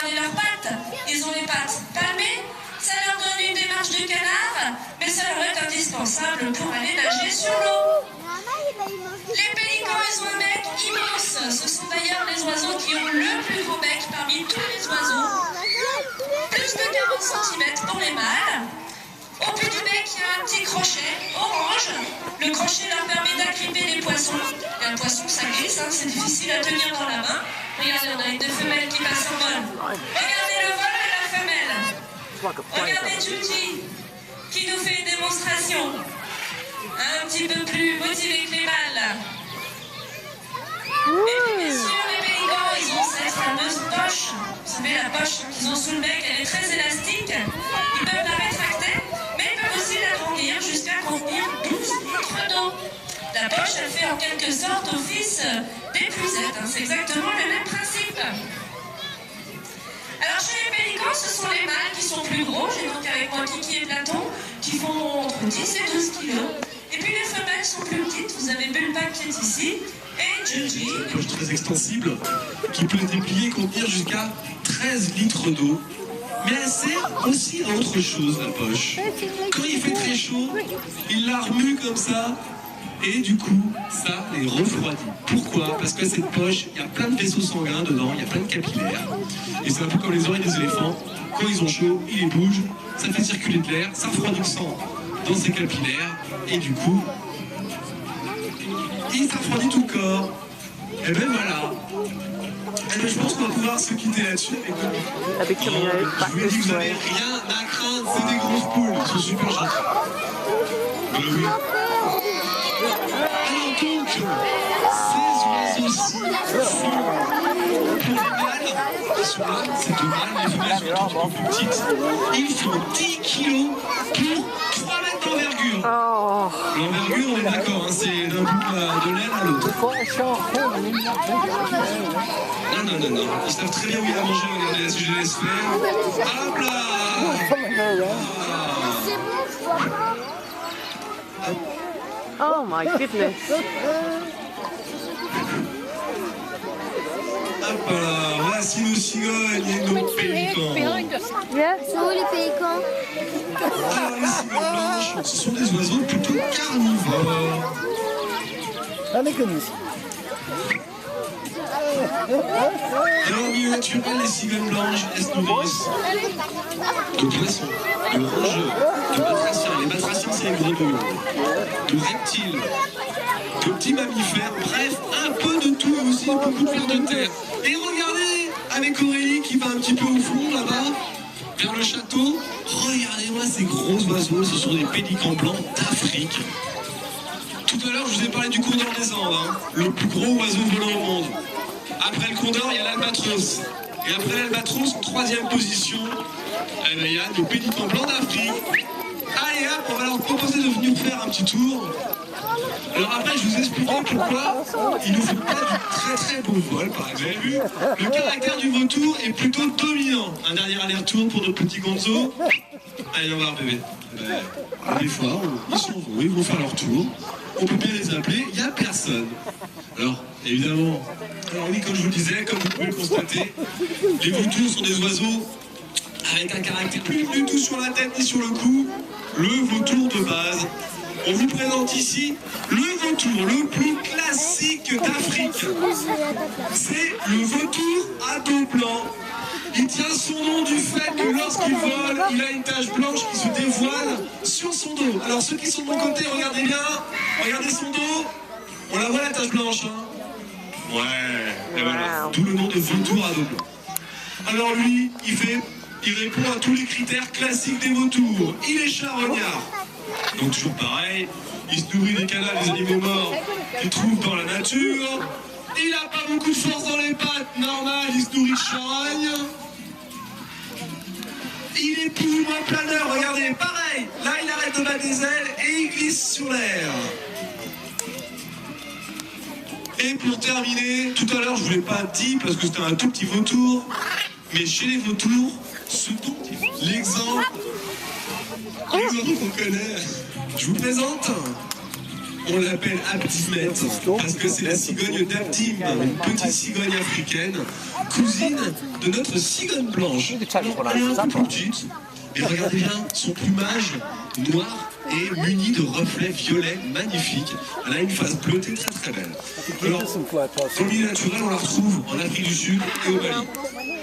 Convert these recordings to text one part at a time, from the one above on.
regardez leurs pattes. Ils ont les pattes palmées. Ça leur donne une démarche de canard, mais ça leur est indispensable pour aller nager sur l'eau. Les pélicans, ils ont un bec immense. Ce sont d'ailleurs les oiseaux qui ont le plus gros bec parmi tous les oiseaux. Plus de 40 cm pour les mâles. Au bout du bec, il y a un petit crochet orange. Le crochet leur permet d'agripper les poissons. Et un poisson, ça glisse, hein, c'est difficile à tenir dans la main. Regardez, on a une femelle qui passe en vol. Regardez le vol de la femelle. Regardez Juji qui nous fait une démonstration un petit peu plus motivée que les mâles. Et puis bien sûr, les pélicans, ils ont cette fameuse poche. Vous savez, la poche qu'ils ont sous le bec, elle est très élastique. Ils peuvent la rétracter, mais ils peuvent aussi l'agrandir jusqu'à contenir 12 litres d'eau. La poche, elle fait en quelque sorte office d'épuisette. C'est exactement le même principe. Alors chez les pélicans, ce sont les mâles qui sont plus gros. J'ai donc avec moi Kiki et Platon qui font entre 10 et 12 kilos. Et puis les femelles sont plus petites. Vous avez Bulba qui est ici et Juji. Une poche très extensible qui peut déplier et contenir jusqu'à 13 litres d'eau. Mais elle sert aussi à autre chose, la poche. Quand il fait très chaud, il la remue comme ça. Et du coup, ça les refroidit. Pourquoi? Parce que cette poche, il y a plein de vaisseaux sanguins dedans, il y a plein de capillaires. Et c'est un peu comme les oreilles des éléphants. Quand ils ont chaud, ils les bougent, ça fait circuler de l'air, ça refroidit le sang dans ces capillaires. Et du coup, ça refroidit tout le corps. Et ben voilà. Et ben je pense qu'on va pouvoir se quitter là-dessus. Avec je vous ai dit que vous n'avez rien à craindre, c'est des grosses poules, ils sont super gentils. Oui. Alors donc, ces oiseaux-ci sont pour les mâles qui sont là, c'est deux mâles, les femelles sont un petit peu plus petites. Ils font 10 kilos pour 3 mètres d'envergure. Oh. L'envergure, on est d'accord, hein, c'est d'un bout de l'aile à l'autre. Non, ils savent très bien où il a mangé, regardez, si je les laisse faire. Hop là. Oh my goodness. Hop là, voici nos cigognes et nos pélicans. Yes. Sont où les pélicans? Alors les cigognes blanches, ce sont des oiseaux plutôt carnivores. Dans le milieu naturel, les cigognes blanches, elles se nourrissent de poissons, de rongeurs, de batraciens. Les batraciens, c'est les grenouilles, de reptiles, de petits mammifères, bref, un peu de tout et aussi beaucoup de vers de terre. Et regardez, avec Aurélie qui va un petit peu au fond là-bas, vers le château, regardez-moi ces gros oiseaux, ce sont des pélicans blancs d'Afrique. Tout à l'heure, je vous ai parlé du condor des Andes, hein, le plus gros oiseau volant au monde. Après le condor, il y a l'albatros. Et après l'albatros, en troisième position, eh ben, il y a le pélican blanc d'Afrique. Allez hop, on va leur proposer de venir faire un petit tour. Alors après, je vous expliquerai pourquoi il ne faut pas du très beau vol, par exemple. Vous avez vu, le caractère du vautour est plutôt dominant. Un dernier aller-retour pour notre petit Gonzo. Allez, on va voir bébé. Des fois, ils s'en vont, ils vont faire leur tour. On peut bien les appeler, il n'y a personne. Alors, évidemment, alors oui, comme je vous le disais, comme vous pouvez le constater, les vautours sont des oiseaux avec un caractère plus du tout sur la tête ni sur le cou, le vautour de base. On vous présente ici le vautour le plus classique d'Afrique. C'est le vautour à dos blanc. Il tient son nom du fait que lorsqu'il vole, il a une tache blanche qui se dévoile sur son dos. Alors ceux qui sont de mon côté, regardez bien, regardez son dos. On la voit la tache blanche, hein? Ouais, et voilà, d'où le nom de vautour à dos blanc. Alors lui, il répond à tous les critères classiques des vautours. Il est charognard. Donc toujours pareil, il se nourrit des canals des animaux morts qu'il trouve dans la nature. Il n'a pas beaucoup de force dans les pattes, normal, il se nourrit de charogne. Il est plus ou moins planeur, regardez, pareil. Là, il arrête de battre des ailes et il glisse sur l'air. Et pour terminer, tout à l'heure, je ne vous l'ai pas dit parce que c'était un tout petit vautour, mais chez les vautours, ce dont l'exemple qu'on connaît, je vous présente on l'appelle Abdimette, parce que c'est la cigogne d'Abdim, une petite cigogne africaine, cousine de notre cigogne blanche. Alors, elle est un peu plus petite, mais regardez bien, son plumage noir est muni de reflets violets magnifiques. Elle a une face bleutée très très belle. Alors, dans le milieu naturel, on la retrouve en Afrique du Sud et au Mali.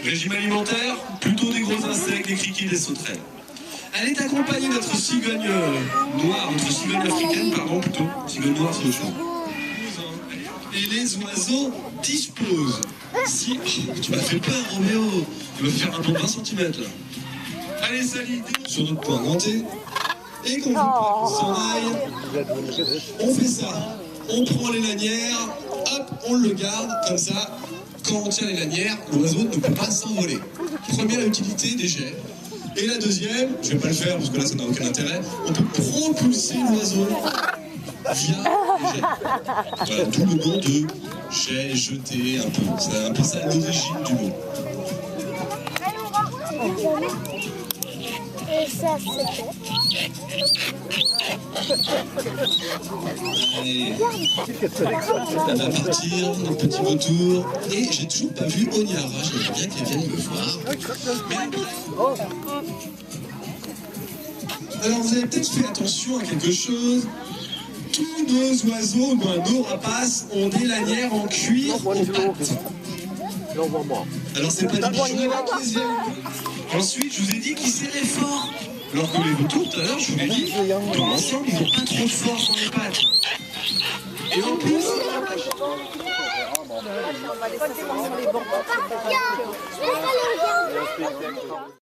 Régime alimentaire, plutôt des gros insectes, des criquets, des sauterelles. Elle est accompagnée de notre cigogne noire, notre cigogne africaine, pardon, plutôt. Cigogne noire, c'est autre chose. Et les oiseaux disposent. Si... Oh, tu m'as fait peur, Roméo. Tu vas faire un bon 20 cm là. Allez, salut, sur notre point ganté. Et qu'on s'en aille, on fait ça. On prend les lanières, hop, on le garde, comme ça. Quand on tient les lanières, l'oiseau ne peut pas s'envoler. Première utilité des jets. Et la deuxième, je ne vais pas le faire parce que là ça n'a aucun intérêt, on peut propulser l'oiseau via les jets. Voilà, tout le nom de jet, jeté, un peu. C'est un peu ça l'origine du mot. Et ça, c'est Allez, on va partir, notre petit retour. Et j'ai toujours pas vu Onyara, j'aimerais bien qu'elle vienne me voir. Alors vous avez peut-être fait attention à quelque chose. Tous nos oiseaux, nos rapaces ont des lanières en cuir aux pattes. Alors c'est pas des bijoux qui les aiment. Ensuite, je vous ai dit qu'ils serraient fort. Alors que les vautours, tout à l'heure, je vous l'ai dit, dans l'ensemble, ils n'ont pas trop fort sur les pattes. Et en plus... Papa, viens, je vais aller regarder.